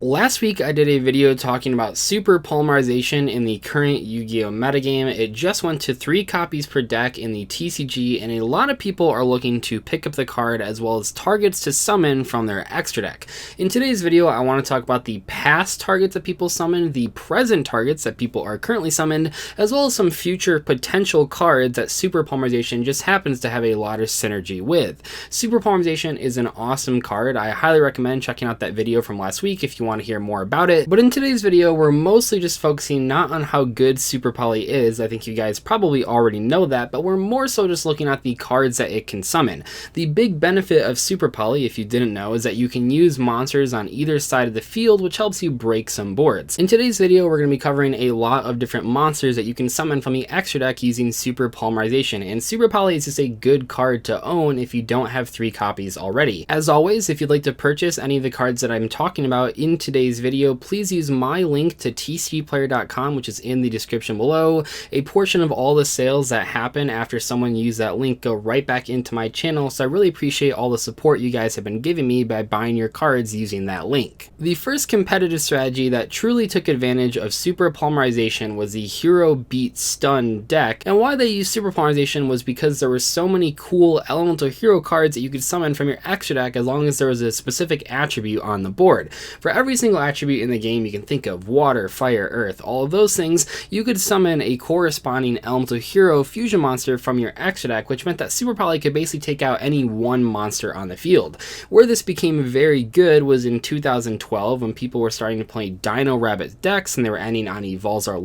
Last week I did a video talking about super polymerization in the current Yu-Gi-Oh! Metagame. It just went to 3 copies per deck in the TCG, and a lot of people are looking to pick up the card as well as targets to summon from their extra deck. In today's video, I want to talk about the past targets that people summon, the present targets that people are currently summoned, as well as some future potential cards that super polymerization just happens to have a lot of synergy with. Super polymerization is an awesome card. I highly recommend checking out that video from last week if you want to hear more about it. But in today's video, we're mostly just focusing not on how good Super Poly is. I think you guys probably already know that, but we're more so just looking at the cards that it can summon. The big benefit of Super Poly, if you didn't know, is that you can use monsters on either side of the field, which helps you break some boards. In today's video, we're going to be covering a lot of different monsters that you can summon from the extra deck using Super Polymerization, and Super Poly is just a good card to own if you don't have 3 copies already. As always, if you'd like to purchase any of the cards that I'm talking about in today's video, please use my link to tcgplayer.com, which is in the description below. A portion of all the sales that happen after someone used that link go right back into my channel, so I really appreciate all the support you guys have been giving me by buying your cards using that link. The first competitive strategy that truly took advantage of Super Polymerization was the Hero Beat Stun deck, and why they used Super Polymerization was because there were so many cool elemental hero cards that you could summon from your extra deck as long as there was a specific attribute on the board. For every single attribute in the game you can think of, water, fire, earth, all of those things, you could summon a corresponding elemental hero fusion monster from your extra deck, which meant that Super Poly could basically take out any one monster on the field. Where this became very good was in 2012 when people were starting to play Dino Rabbit decks and they were ending on a Valzar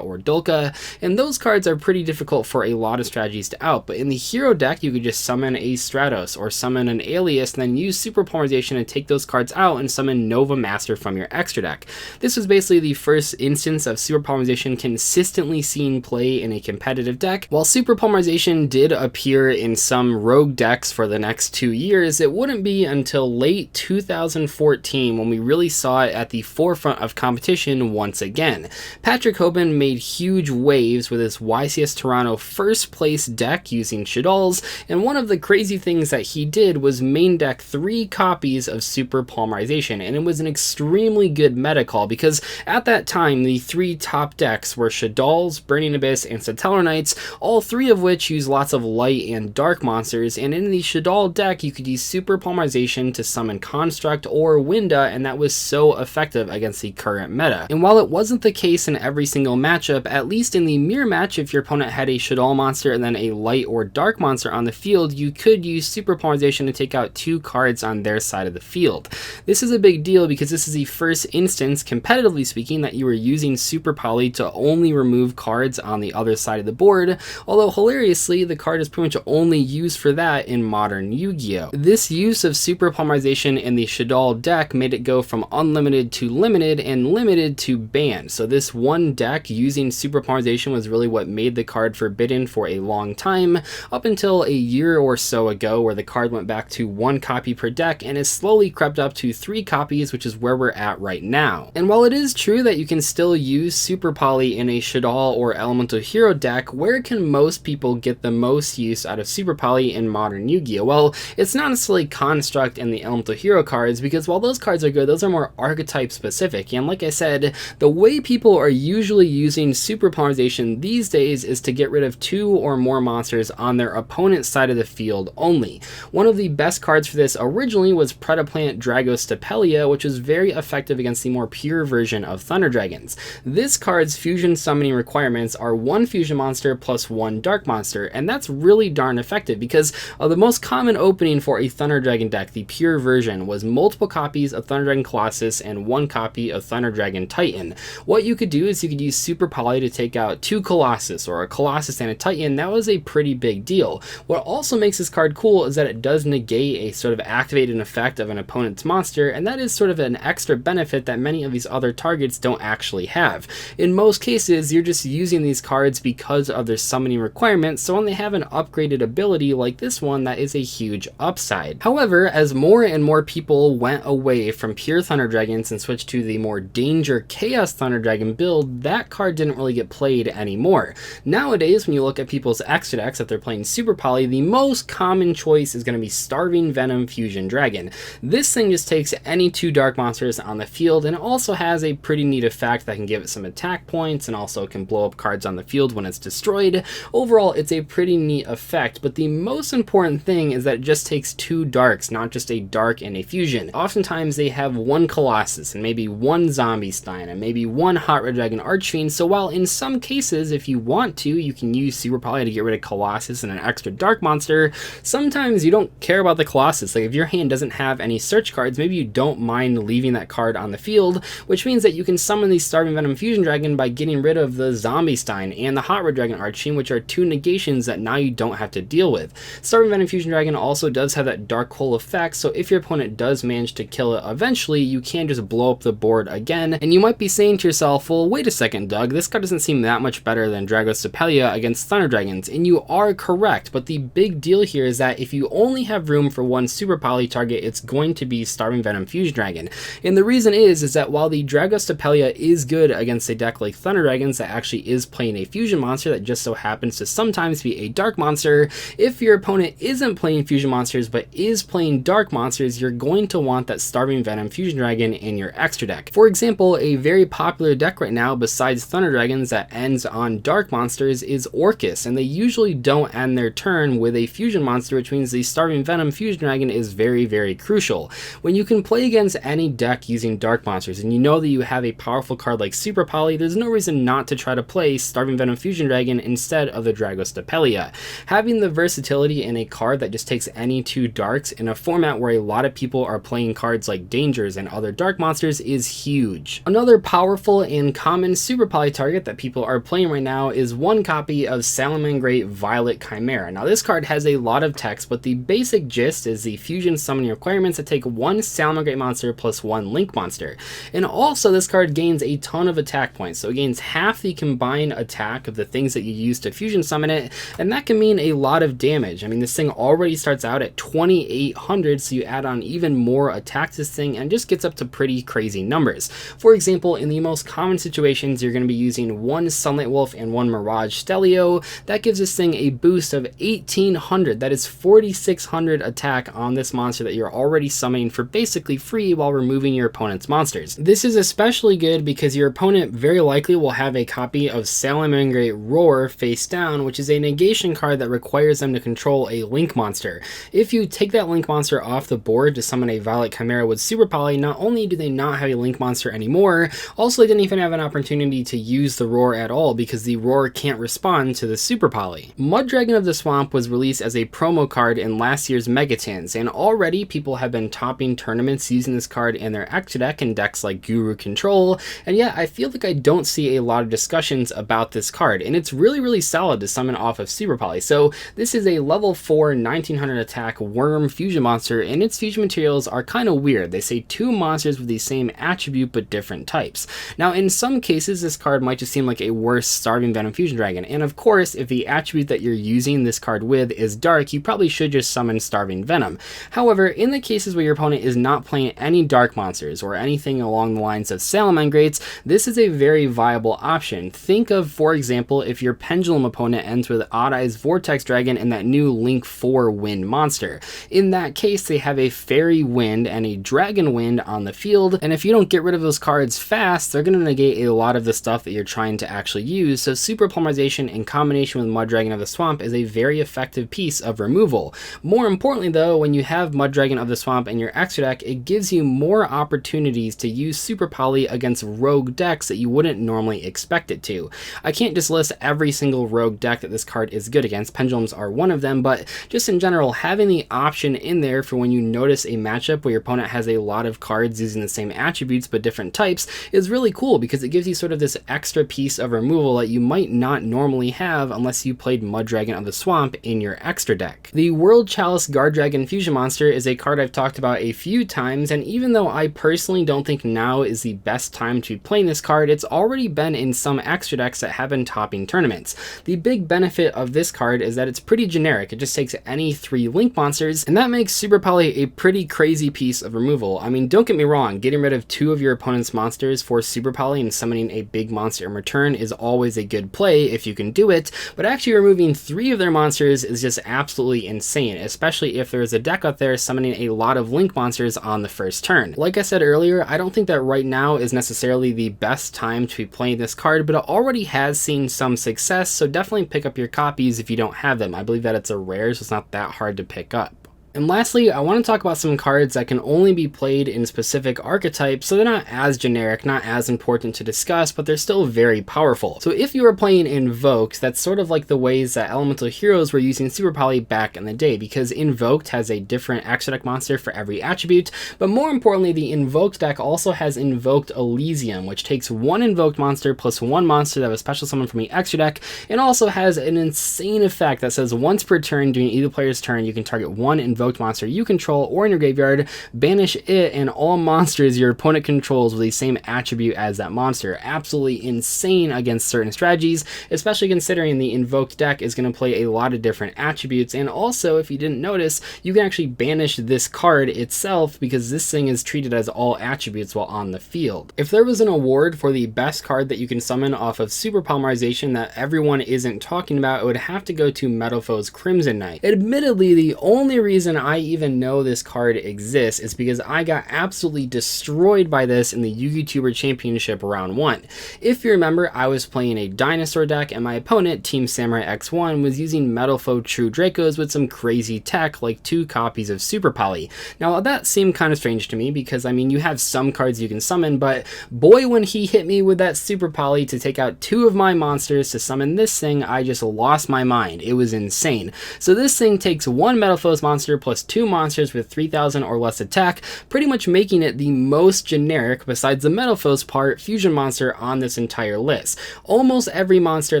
or Dulka, and those cards are pretty difficult for a lot of strategies to out, but in the hero deck you could just summon a Stratos or summon an Alias and then use Super Polymerization to take those cards out and summon Nova Master from your extra deck. This was basically the first instance of Super Polymerization consistently seen play in a competitive deck. While Super Polymerization did appear in some rogue decks for the next 2 years, it wouldn't be until late 2014 when we really saw it at the forefront of competition once again. Patrick Hoban made huge waves with his YCS Toronto first place deck using Shaddolls, and one of the crazy things that he did was main deck 3 copies of Super Polymerization, and it was an extremely good meta call because at that time the 3 top decks were Shaddolls, Burning Abyss, and Stellar Knights, all 3 of which use lots of light and dark monsters, and in the Shaddol deck you could use Super Polymerization to summon Construct or Winda, and that was so effective against the current meta. And while it wasn't the case in every single matchup, at least in the mirror match, if your opponent had a Shaddol monster and then a light or dark monster on the field, you could use Super Polymerization to take out 2 cards on their side of the field. This is a big deal because this is the first instance, competitively speaking, that you were using Super Poly to only remove cards on the other side of the board, although hilariously the card is pretty much only used for that in modern Yu-Gi-Oh! This use of Super Polymerization in the Shaddol deck made it go from unlimited to limited and limited to banned. So this one deck using Super Polymerization was really what made the card forbidden for a long time, up until a year or so ago where the card went back to 1 copy per deck and has slowly crept up to 3 copies, which is where we're at right now. And while it is true that you can still use Super Poly in a Shaddol or Elemental Hero deck, where can most people get the most use out of Super Poly in modern Yu-Gi-Oh? Well, it's not necessarily Construct and the Elemental Hero cards, because while those cards are good, those are more archetype specific, and like I said, the way people are usually using Super Polymerization these days is to get rid of 2 or more monsters on their opponent's side of the field only. One of the best cards for this originally was Predaplant Dragostapelia, which was very effective against the more pure version of Thunder Dragons. This card's fusion summoning requirements are 1 fusion monster plus 1 dark monster, and that's really darn effective because the most common opening for a Thunder Dragon deck, the pure version, was multiple copies of Thunder Dragon Colossus and 1 copy of Thunder Dragon Titan. What you could do is you could use Super Poly to take out 2 Colossus or a Colossus and a Titan. That was a pretty big deal. What also makes this card cool is that it does negate a sort of activated effect of an opponent's monster, and that is sort of an extra benefit that many of these other targets don't actually have. In most cases, you're just using these cards because of their summoning requirements, so when they have an upgraded ability like this one, that is a huge upside. However, as more and more people went away from pure Thunder Dragons and switched to the more Danger Chaos Thunder Dragon build, that card didn't really get played anymore. Nowadays, when you look at people's extra decks that they're playing Super Poly, the most common choice is going to be Starving Venom Fusion Dragon. This thing just takes any 2 dark monsters monsters on the field, and it also has a pretty neat effect that can give it some attack points and also can blow up cards on the field when it's destroyed. Overall, it's a pretty neat effect, but the most important thing is that it just takes 2 darks, not just a dark and a fusion. Oftentimes they have 1 Colossus and maybe 1 Zombie Stein and maybe 1 Hot Red Dragon Archfiend, so while in some cases, if you want to, you can use Super Poly to get rid of Colossus and an extra dark monster, sometimes you don't care about the Colossus. Like if your hand doesn't have any search cards, maybe you don't mind leaving that card on the field, which means that you can summon the Starving Venom Fusion Dragon by getting rid of the Zombie Stein and the Hot Red Dragon Archfiend, which are 2 negations that now you don't have to deal with. Starving Venom Fusion Dragon also does have that Dark Hole effect, so if your opponent does manage to kill it eventually, you can just blow up the board again. And you might be saying to yourself, well, wait a second, Doug, this card doesn't seem that much better than Dragostapelia against Thunder Dragons, and you are correct, but the big deal here is that if you only have room for 1 Super Poly target, it's going to be Starving Venom Fusion Dragon. And the reason is that while the Dragostapelia is good against a deck like Thunder Dragons that actually is playing a fusion monster that just so happens to sometimes be a dark monster, if your opponent isn't playing fusion monsters but is playing dark monsters, you're going to want that Starving Venom Fusion Dragon in your extra deck. For example, a very popular deck right now besides Thunder Dragons that ends on dark monsters is Orcus, and they usually don't end their turn with a fusion monster, which means the Starving Venom Fusion Dragon is very crucial. When you can play against any deck using dark monsters and you know that you have a powerful card like Super Poly, there's no reason not to try to play Starving Venom Fusion Dragon instead of the Dragostapelia. Having the versatility in a card that just takes any 2 darks in a format where a lot of people are playing cards like Dangers and other dark monsters is huge. Another powerful and common Super Poly target that people are playing right now is 1 copy of Salamangreat Violet Chimera. Now this card has a lot of text, but the basic gist is the fusion summoning requirements that take 1 Salamangreat monster plus 1 Link monster. And also this card gains a ton of attack points, so it gains half the combined attack of the things that you use to fusion summon it, and that can mean a lot of damage. I mean, this thing already starts out at 2800, so you add on even more attack to this thing and it just gets up to pretty crazy numbers. For example, in the most common situations, you're going to be using 1 Sunlight Wolf and 1 Mirage Stelio. That gives this thing a boost of 1800. That is 4600 attack on this monster that you're already summoning for basically free while removing your opponent's monsters. This is especially good because your opponent very likely will have a copy of Salamangreat Roar face down, which is a negation card that requires them to control a Link monster. If you take that Link monster off the board to summon a Violet Chimera with Super Poly, not only do they not have a Link monster anymore, also they didn't even have an opportunity to use the Roar at all because the Roar can't respond to the Super Poly. MUDRAGON of the Swamp was released as a promo card in last year's Megatins, and already people have been topping tournaments using this card in their extra deck in decks like Guru Control, and yet I feel like I don't see a lot of discussions about this card, and it's really solid to summon off of Super Poly. So this is a level 4 1900 attack worm fusion monster, and its fusion materials are kind of weird. They say 2 monsters with the same attribute but different types. Now in some cases this card might just seem like a worse Starving Venom Fusion Dragon, and of course if the attribute that you're using this card with is dark, you probably should just summon Starving Venom. However, in the cases where your opponent is not playing any dark monsters or anything along the lines of Salamangrates, this is a very viable option. Think of, for example, if your Pendulum opponent ends with Odd Eyes Vortex Dragon and that new Link 4 Wind monster. In that case, they have a Fairy Wind and a Dragon Wind on the field, and if you don't get rid of those cards fast, they're going to negate a lot of the stuff that you're trying to actually use, so Super Polymerization in combination with MUDRAGON of the Swamp is a very effective piece of removal. More importantly though, when you have MUDRAGON of the Swamp in your extra deck, it gives you more opportunities to use Super Poly against rogue decks that you wouldn't normally expect it to. I can't just list every single rogue deck that this card is good against, Pendulums are one of them, but just in general, having the option in there for when you notice a matchup where your opponent has a lot of cards using the same attributes but different types is really cool because it gives you sort of this extra piece of removal that you might not normally have unless you played MUDRAGON of the Swamp in your extra deck. The World Chalice Guard Dragon Fusion Monster is a card I've talked about a few times, and even though I personally don't think now is the best time to be playing this card, it's already been in some extra decks that have been topping tournaments. The big benefit of this card is that it's pretty generic. It just takes any 3 Link monsters, and that makes Super Poly a pretty crazy piece of removal. I mean, don't get me wrong, getting rid of 2 of your opponent's monsters for Super Poly and summoning a big monster in return is always a good play if you can do it, but actually removing 3 of their monsters is just absolutely insane, especially if there's a deck out there summoning a lot of Link monsters on the first turn. Like I said earlier, I don't think that right now is necessarily the best time to be playing this card, but it already has seen some success, so definitely pick up your copies if you don't have them. I believe that it's a rare, so it's not that hard to pick up. And lastly, I want to talk about some cards that can only be played in specific archetypes, so they're not as generic, not as important to discuss, but they're still very powerful. So if you were playing Invoked, that's sort of like the ways that Elemental Heroes were using Super Poly back in the day, because Invoked has a different extra deck monster for every attribute, but more importantly, the Invoked deck also has Invoked ELYSIUM, which takes one Invoked monster plus one monster that was special summoned from the extra deck, and also has an insane effect that says once per turn during either player's turn, you can target one Invoked monster you control or in your graveyard, banish it and all monsters your opponent controls with the same attribute as that monster. Absolutely insane against certain strategies, especially considering the Invoked deck is going to play a lot of different attributes. And also, if you didn't notice, you can actually banish this card itself because this thing is treated as all attributes while on the field. If there was an award for the best card that you can summon off of Super Polymerization that everyone isn't talking about, it would have to go to Metalfoes Crimson Knight. Admittedly, the only reason I even know this card exists is because I got absolutely destroyed by this in the YouTuber Championship Round 1. If you remember, I was playing a dinosaur deck and my opponent, Team Samurai X1, was using Metalfoe True Dracos with some crazy tech like 2 copies of Super Poly. Now that seemed kind of strange to me because I mean you have some cards you can summon, but boy when he hit me with that Super Poly to take out 2 of my monsters to summon this thing, I just lost my mind. It was insane. So this thing takes one Metalfoes monster plus 2 monsters with 3,000 or less attack, pretty much making it the most generic, besides the Metalfoes part, fusion monster on this entire list. Almost every monster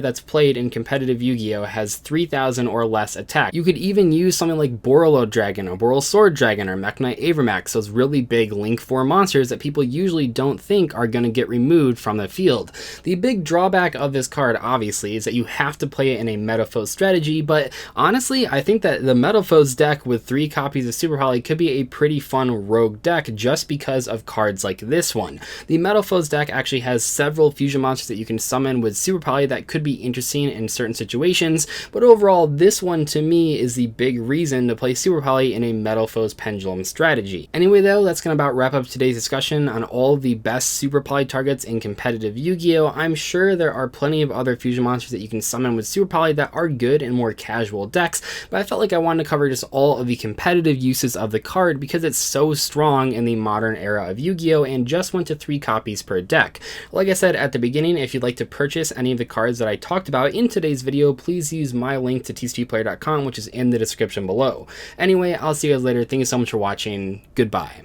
that's played in competitive Yu-Gi-Oh! Has 3,000 or less attack. You could even use something like Borolo Dragon or Boral Sword Dragon or Mech Knight Avermax, those really big Link 4 monsters that people usually don't think are going to get removed from the field. The big drawback of this card, obviously, is that you have to play it in a Metalfoes strategy, but honestly, I think that the Metalfoes deck with 3 copies of Super Poly could be a pretty fun rogue deck just because of cards like this one. The Metalfoes deck actually has several fusion monsters that you can summon with Super Poly that could be interesting in certain situations, but overall this one to me is the big reason to play Super Poly in a Metalfoes Pendulum strategy. Anyway though, that's going to about wrap up today's discussion on all of the best Super Poly targets in competitive Yu-Gi-Oh! I'm sure there are plenty of other fusion monsters that you can summon with Super Poly that are good in more casual decks, but I felt like I wanted to cover just all of the competitive uses of the card because it's so strong in the modern era of Yu-Gi-Oh! And just went to 3 copies per deck. Like I said at the beginning, if you'd like to purchase any of the cards that I talked about in today's video, please use my link to tcgplayer.com, which is in the description below. Anyway, I'll see you guys later. Thank you so much for watching. Goodbye.